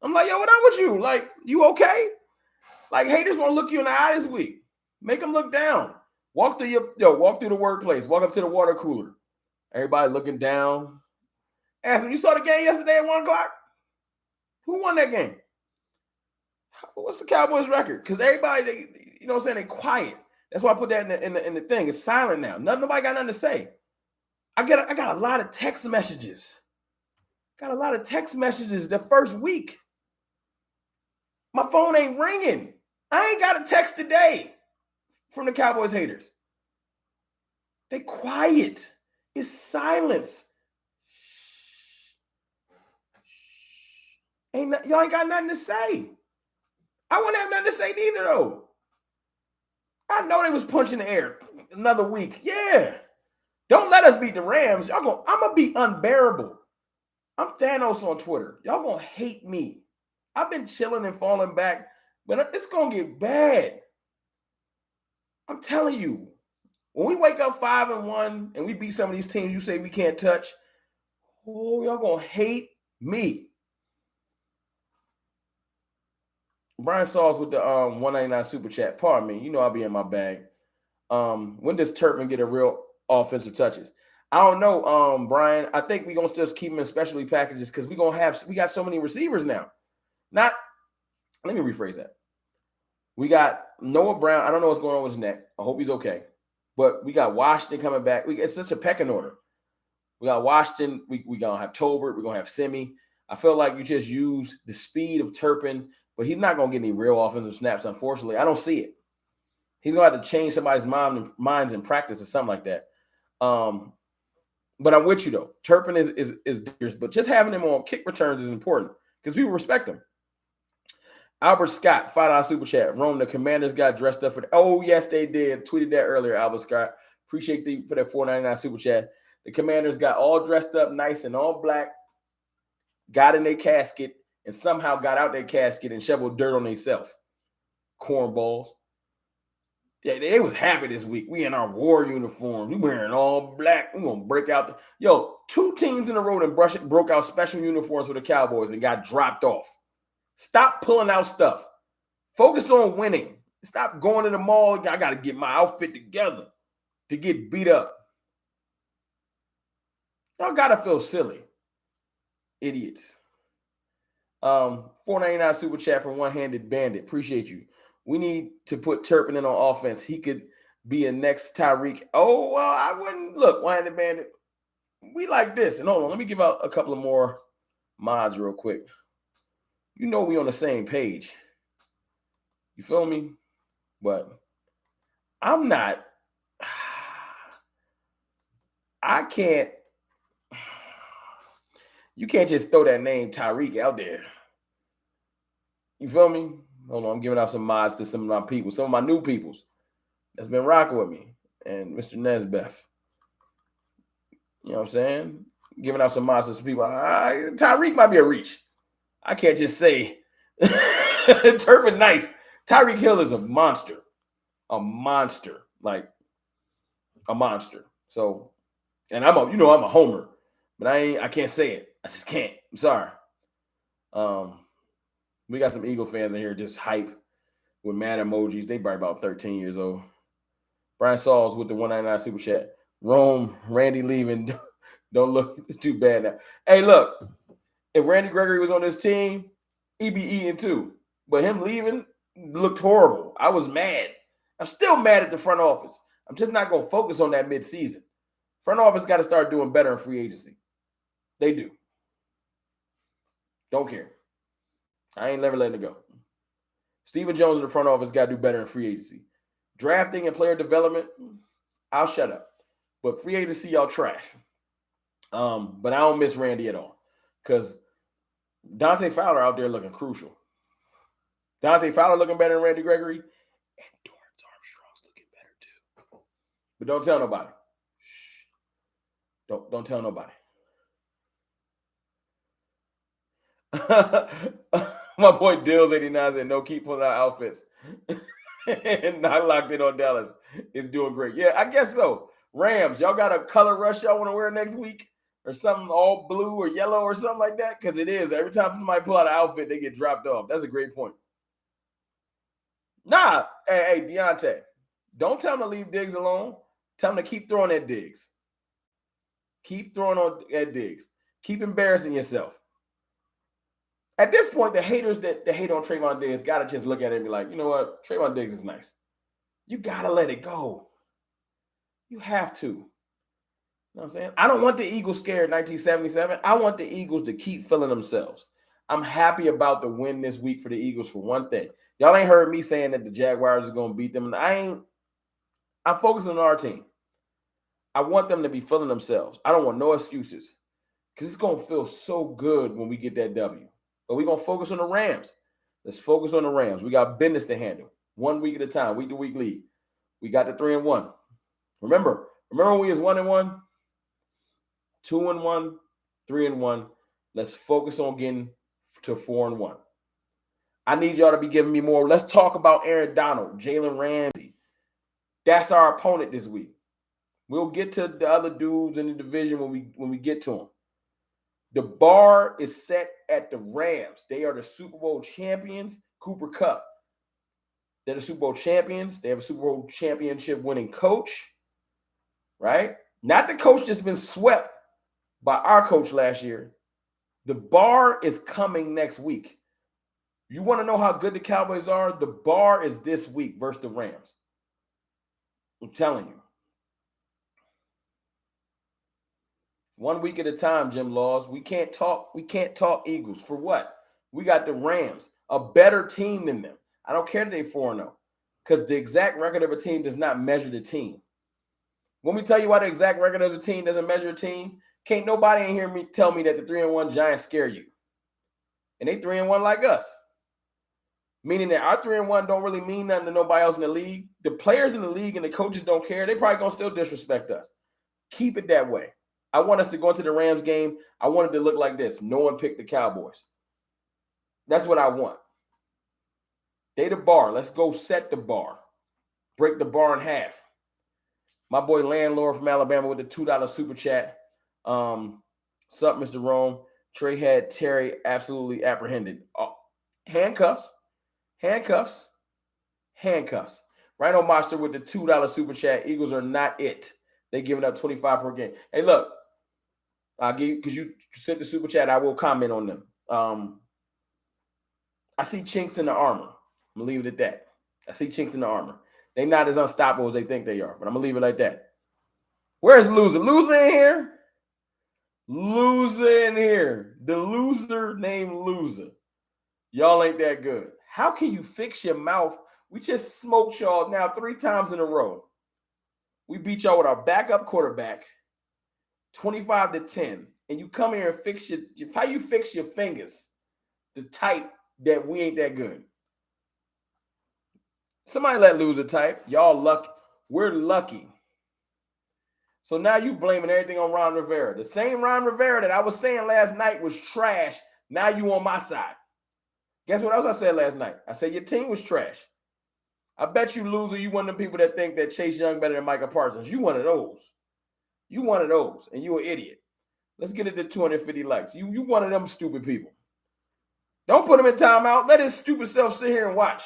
I'm like, yo, what up with you? Like, you okay? Like, haters won't look you in the eye this week. Make them look down. Walk through the workplace. Walk up to the water cooler. Everybody looking down. Ask them, you saw the game yesterday at 1 o'clock? Who won that game? What's the Cowboys record? Because everybody, they quiet. That's why I put that in the thing. It's silent now. Nobody got nothing to say. I got a lot of text messages. The first week. My phone ain't ringing. I ain't got a text today from the Cowboys haters. They quiet. It's silence. Y'all ain't got nothing to say. I wouldn't have nothing to say neither, though. I know they was punching the air another week. Yeah. Don't let us beat the Rams. I'm going to be unbearable. I'm Thanos on Twitter. Y'all going to hate me. I've been chilling and falling back, but it's going to get bad. I'm telling you. When we wake up 5-1 and we beat some of these teams you say we can't touch, y'all going to hate me. Brian Sauls with the 199 super chat. Pardon me. You know I'll be in my bag. When does Turpin get a real offensive touches? I don't know, Brian. I think we're going to still keep him in specialty packages because we got so many receivers now. Let me rephrase that. We got Noah Brown. I don't know what's going on with his neck. I hope he's okay. But we got Washington coming back. It's such a pecking order. We got Washington. We're going to have Tolbert. We're going to have Simi. I feel like you just use the speed of Turpin, but he's not going to get any real offensive snaps, unfortunately. I don't see it. He's going to have to change somebody's minds in practice or something like that. But I'm with you, though. Turpin is dangerous, but just having him on kick returns is important because people respect him. Albert Scott, $5 super chat. Rome, the Commanders got dressed up for oh, yes, they did. Tweeted that earlier, Albert Scott. Appreciate for that $4.99 super chat. The Commanders got all dressed up nice and all black, got in their casket, and somehow got out their casket and shoveled dirt on themselves. Cornballs. Yeah, they was happy this week. We in our war uniforms. We wearing all black. We going to break out. 2 teams in a row that broke out special uniforms for the Cowboys and got dropped off. Stop pulling out stuff. Focus on winning. Stop going to the mall. I got to get my outfit together to get beat up. Y'all got to feel silly. Idiots. $4.99 super chat from One-Handed Bandit. Appreciate you. We need to put Turpin in on offense. He could be a next Tyreek. Oh, well, I wouldn't. Look, One-Handed Bandit, we like this. And hold on, let me give out a couple of more mods real quick. You know we on the same page. You feel me? But I'm not. I can't. You can't just throw that name Tyreek out there. You feel me? Hold on, I'm giving out some mods to some of my people, some of my new peoples that's been rocking with me. And Mr. Nesbeth. You know what I'm saying? Giving out some monsters to people. Tyreek might be a reach. I can't just say Turpin nice. Tyreek Hill is a monster. A monster. Like a monster. So, and I'm a homer, but I can't say it. I just can't. I'm sorry. We got some Eagle fans in here just hype with mad emojis. They probably about 13 years old. Brian Sauls with the 199 super chat. Rome, Randy leaving. Don't look too bad now. Hey, look, if Randy Gregory was on this team, he'd be eating too. But him leaving looked horrible. I was mad. I'm still mad at the front office. I'm just not going to focus on that midseason. Front office got to start doing better in free agency. They do. Don't care. I ain't never letting it go. Stephen Jones in the front office got to do better in free agency. Drafting and player development, I'll shut up. But free agency, y'all trash. But I don't miss Randy at all. Because Dante Fowler out there looking crucial. Dante Fowler looking better than Randy Gregory. And Dorrance Armstrong's looking better too. But don't tell nobody. Shh. Don't tell nobody. My boy Dills89 said, no, keep pulling out outfits. And not locked in on Dallas. Is doing great. Yeah, I guess so. Rams, y'all got a color rush y'all want to wear next week? Or something all blue or yellow or something like that? Because it is. Every time somebody pull out an outfit, they get dropped off. That's a great point. Nah. Hey, Deontay, don't tell him to leave DIGGS alone. Tell him to keep throwing at DIGGS. Keep throwing at DIGGS. Keep embarrassing yourself. At this point, the haters that hate on Trayvon Diggs got to just look at it and be like, you know what? Trayvon Diggs is nice. You got to let it go. You have to. You know what I'm saying? I don't want the Eagles scared 1977. I want the Eagles to keep feeling themselves. I'm happy about the win this week for the Eagles for one thing. Y'all ain't heard me saying that the Jaguars are going to beat them. I'm focusing on our team. I want them to be feeling themselves. I don't want no excuses because it's going to feel so good when we get that W. But we're going to focus on the Rams. Let's focus on the Rams. We got business to handle. 1 week at a time, week to week lead. We got the 3-1. Remember when we was 1-1, 2-1, 3-1. Let's focus on getting to 4-1. I need y'all to be giving me more. Let's talk about Aaron Donald, Jalen Ramsey. That's our opponent this week. We'll get to the other dudes in the division when we get to them. The bar is set at the Rams. They are the Super Bowl champions. Cooper Kupp. They're the Super Bowl champions. They have a Super Bowl championship winning coach, right? Not the coach that's been swept by our coach last year. The bar is coming next week. You want to know how good the Cowboys are? The bar is this week versus the Rams. I'm telling you. 1 week at a time, Jim Laws. We can't talk Eagles. For what? We got the Rams, a better team than them. I don't care that they're 4-0 because the exact record of a team does not measure the team. When we tell you why the exact record of the team doesn't measure a team, can't nobody in here tell me that the 3-1 Giants scare you. And they 3-1 like us. Meaning that our 3-1 don't really mean nothing to nobody else in the league. The players in the league and the coaches don't care. They probably going to still disrespect us. Keep it that way. I want us to go into the Rams game. I want it to look like this. No one picked the Cowboys. That's what I want. They the bar. Let's go set the bar. Break the bar in half. My boy Landlord from Alabama with the $2 super chat. Sup, Mr. Rome. Trey had Terry absolutely apprehended. Handcuffs. Rhino Monster with the $2 super chat. Eagles are not it. They giving up 25 per game. Hey, look. I'll give you, because you sent the super chat, I will comment on them. I see chinks in the armor. I'm going to leave it at that. I see chinks in the armor. They're not as unstoppable as they think they are, but I'm going to leave it like that. Where's Loser? Loser in here? Loser in here. The loser named Loser. Y'all ain't that good. How can you fix your mouth? We just smoked y'all now 3 times in a row. We beat y'all with our backup quarterback, 25-10, and you come here and fix how you fix your fingers to type that we ain't that good. Somebody let Loser type. Y'all lucky. We're lucky. So now you blaming everything on Ron Rivera. The same Ron Rivera that I was saying last night was trash. Now you on my side. Guess what else I said last night? I said your team was trash. I bet you, loser, you one of the people that think that Chase Young better than Micah Parsons. You one of those. You one of those, and you an idiot. Let's get it to 250 likes. You one of them stupid people. Don't put him in timeout. Let his stupid self sit here and watch.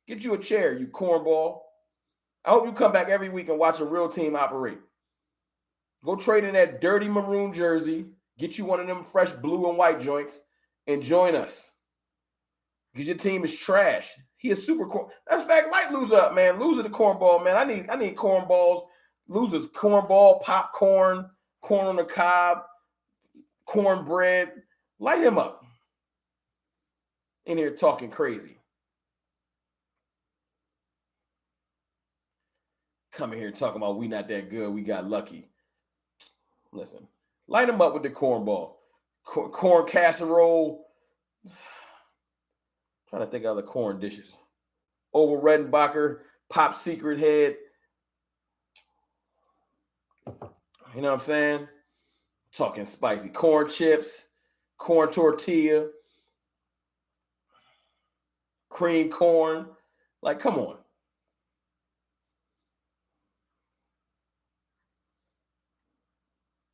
Get you a chair, you cornball. I hope you come back every week and watch a real team operate. Go trade in that dirty maroon jersey. Get you one of them fresh blue and white joints and join us. Because your team is trash. He is super corn. That's fact. Light loser up, man. Loser the cornball, man. I need cornballs. Losers cornball, popcorn, corn on the cob, cornbread. Light him up. In here talking crazy. Coming here talking about we not that good. We got lucky. Listen, light him up with the cornball. Corn casserole. Trying to think of other corn dishes. Oval Redenbacher, Pop Secret Head. You know what I'm saying? Talking spicy. Corn chips, corn tortilla, cream corn. Like, come on.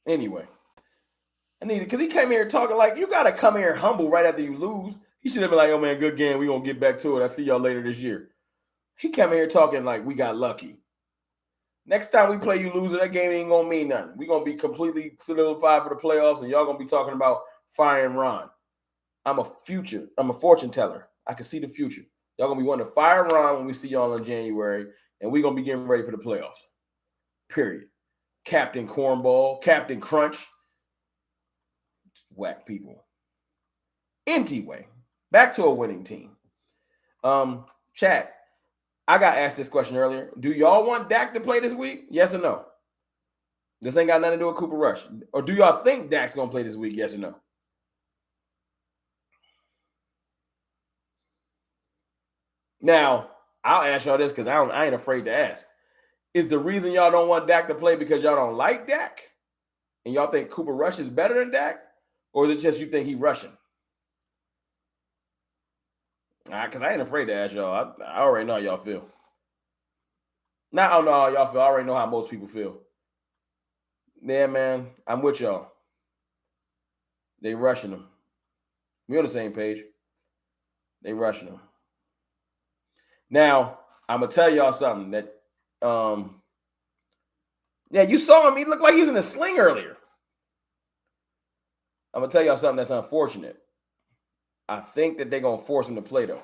Anyway, I need it because he came here talking like you got to come here humble right after you lose. He should have been like, oh, man, good game. We're going to get back to it. I'll see y'all later this year. He came here talking like we got lucky. Next time we play you loser, that game ain't going to mean nothing. We're going to be completely solidified for the playoffs, and y'all going to be talking about firing Ron. I'm a fortune teller. I can see the future. Y'all going to be wanting to fire Ron when we see y'all in January, and we're going to be getting ready for the playoffs. Period. Captain Cornball, Captain Crunch. Whack people. Anyway, back to a winning team. Chat, I got asked this question earlier. Do y'all want Dak to play this week? Yes or no? This ain't got nothing to do with Cooper Rush. Or do y'all think Dak's going to play this week? Yes or no? Now, I'll ask y'all this because I ain't afraid to ask. Is the reason y'all don't want Dak to play because y'all don't like Dak? And y'all think Cooper Rush is better than Dak? Or is it just you think he's rushing? Because I ain't afraid to ask y'all. I already know how y'all feel. Now I don't know how y'all feel. I already know how most people feel. Yeah, man. I'm with y'all. They rushing them. We on the same page. They rushing them. Now, I'm going to tell y'all something that yeah, you saw him. He looked like he's in a sling earlier. I'm going to tell y'all something that's unfortunate. I think that they're going to force him to play, though.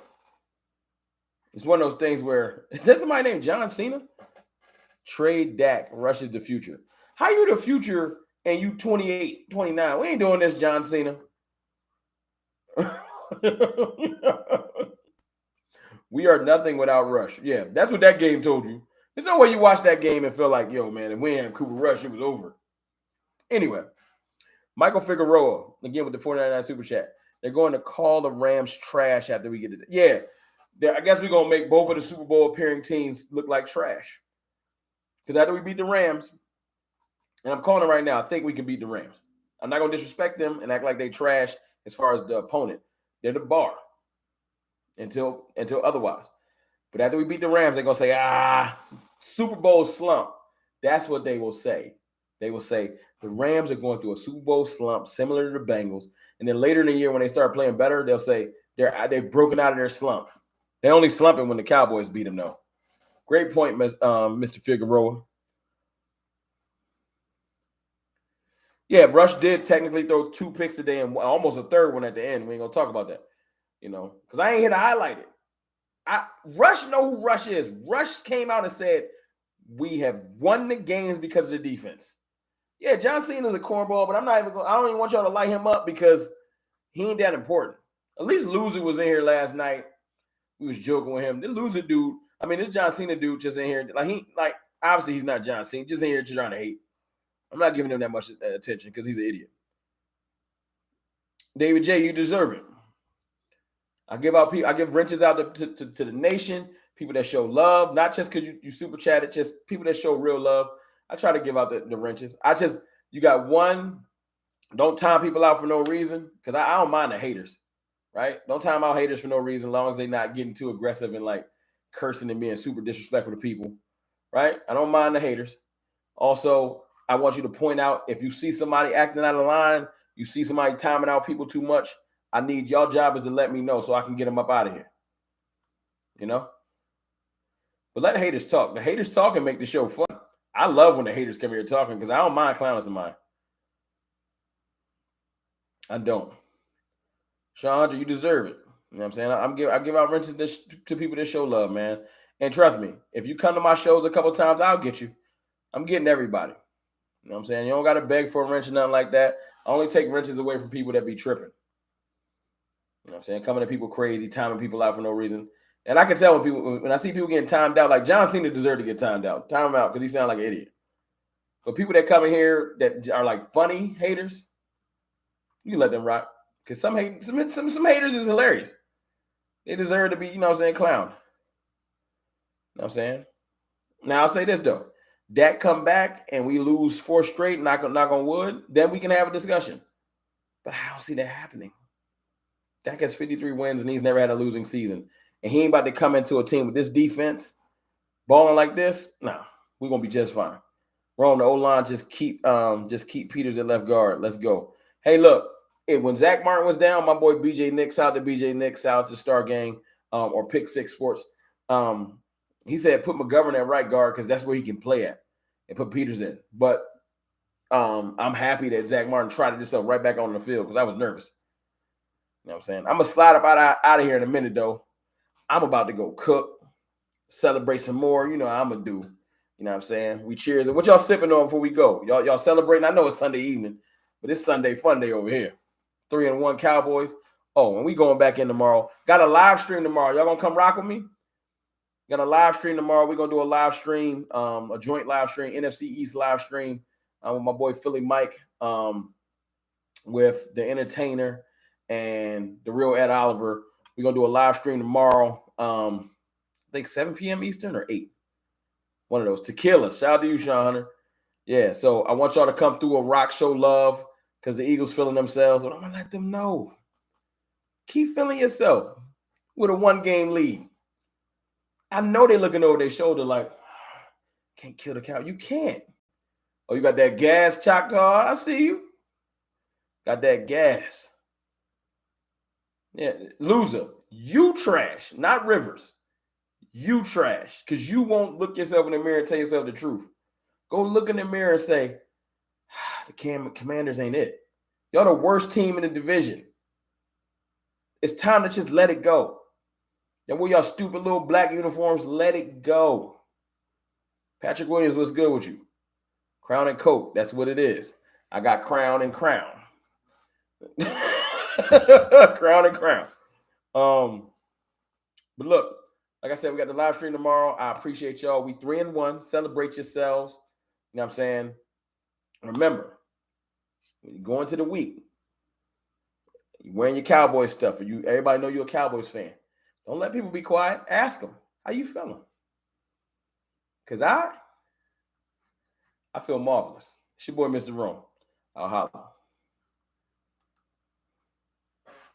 It's one of those things where, is that somebody named John Cena? Trade Dak, rushes the future. How you the future and you 28, 29? We ain't doing this, John Cena. We are nothing without Rush. Yeah, that's what that game told you. There's no way you watch that game and feel like, yo, man, if we had Cooper Rush, it was over. Anyway, Michael Figueroa, again with the 499 Super Chat. They're going to call the Rams trash after we get it. Yeah, I guess we're going to make both of the Super Bowl appearing teams look like trash. Because after we beat the Rams, and I'm calling it right now, I think we can beat the Rams. I'm not going to disrespect them and act like they trash as far as the opponent. They're the bar until otherwise. But after we beat the Rams, they're going to say, Super Bowl slump. That's what they will say. They will say the Rams are going through a Super Bowl slump similar to the Bengals. And then later in the year when they start playing better, they'll say they've broken out of their slump. They only slumping when the Cowboys beat them, though. Great point, Mr. Figueroa. Yeah, Rush did technically throw 2 picks today and almost a third one at the end. We ain't going to talk about that, because I ain't here to highlight it. Rush know who Rush is. Rush came out and said, we have won the games because of the defense. Yeah, John Cena's a cornball, but I don't even want y'all to light him up because he ain't that important. At least Loser was in here last night. We was joking with him. The Loser dude, this John Cena dude just in here. Obviously he's not John Cena, just in here trying to hate. I'm not giving him that much attention because he's an idiot. David J., you deserve it. I give wrenches out to the nation, people that show love, not just because you super chatted, just people that show real love. I try to give out the wrenches. You got one, don't time people out for no reason, because I don't mind the haters, right? Don't time out haters for no reason, as long as they're not getting too aggressive and like cursing and being super disrespectful to people, right? I don't mind the haters. Also, I want you to point out if you see somebody acting out of line, you see somebody timing out people too much, I need y'all job is to let me know so I can get them up out of here. You know? But let the haters talk. The haters talk and make the show fun. I love when the haters come here talking because I don't mind clowning somebody. I don't. Chandra, you deserve it. You know what I'm saying? I give out wrenches to people that show love, man. And trust me, if you come to my shows a couple times, I'll get you. I'm getting everybody. You know what I'm saying? You don't got to beg for a wrench or nothing like that. I only take wrenches away from people that be tripping. You know what I'm saying? Coming to people crazy, timing people out for no reason. And I can tell when I see people getting timed out, like John Cena deserved to get timed out. Time him out because he sounds like an idiot. But people that come in here that are like funny haters, you can let them rock. Because some haters is hilarious. They deserve to be, you know what I'm saying, clown. You know what I'm saying? Now I'll say this though. Dak come back and we lose 4 straight, knock on wood, then we can have a discussion. But I don't see that happening. Dak has 53 wins and he's never had a losing season. And he ain't about to come into a team with this defense, balling like this. No, we're gonna be just fine. We're on the O-line, just keep Peters at left guard. Let's go. Hey, look, when Zach Martin was down, my boy BJ Nix out to Star Gang or Pick Six Sports. He said put McGovern at right guard because that's where he can play at and put Peters in. But I'm happy that Zach Martin tried this up right back on the field because I was nervous. You know what I'm saying? I'm going to slide up out of here in a minute, though. I'm about to go cook, celebrate some more. You know how I'm going to do. You know what I'm saying? We cheers. And what y'all sipping on before we go? Y'all celebrating? I know it's Sunday evening, but it's Sunday fun day over here. 3-1 Cowboys. Oh, and we going back in tomorrow. Got a live stream tomorrow. Y'all going to come rock with me? Got a live stream tomorrow. We're going to do a live stream, a joint live stream, NFC East live stream with my boy Philly Mike, with the entertainer and the real Ed Oliver. We're going to do a live stream tomorrow. I think 7 p.m. Eastern or 8. One of those. Tequila. Shout out to you, Sean Hunter. Yeah, so I want y'all to come through and rock, show love, because the Eagles feeling themselves. And I'm going to let them know. Keep feeling yourself with a 1-game lead. I know they're looking over their shoulder like, can't kill the cow. You can't. Oh, you got that gas, Choctaw? I see you. Got that gas. Yeah, loser. You trash, not Rivers. You trash, because you won't look yourself in the mirror and tell yourself the truth. Go look in the mirror and say, the Commanders ain't it. Y'all the worst team in the division. It's time to just let it go. And with y'all stupid little black uniforms, let it go. Patrick Williams, what's good with you? Crown and Coke, that's what it is. I got crown and crown. Crown and crown. But look, like I said, we got the live stream tomorrow. I appreciate y'all. We 3-1. Celebrate yourselves. You know what I'm saying? Remember, when you go into the week, you're wearing your Cowboys stuff, or everybody know you're a Cowboys fan. Don't let people be quiet. Ask them, how you feeling? Because I feel marvelous. It's your boy, Mr. Rome. I'll holler.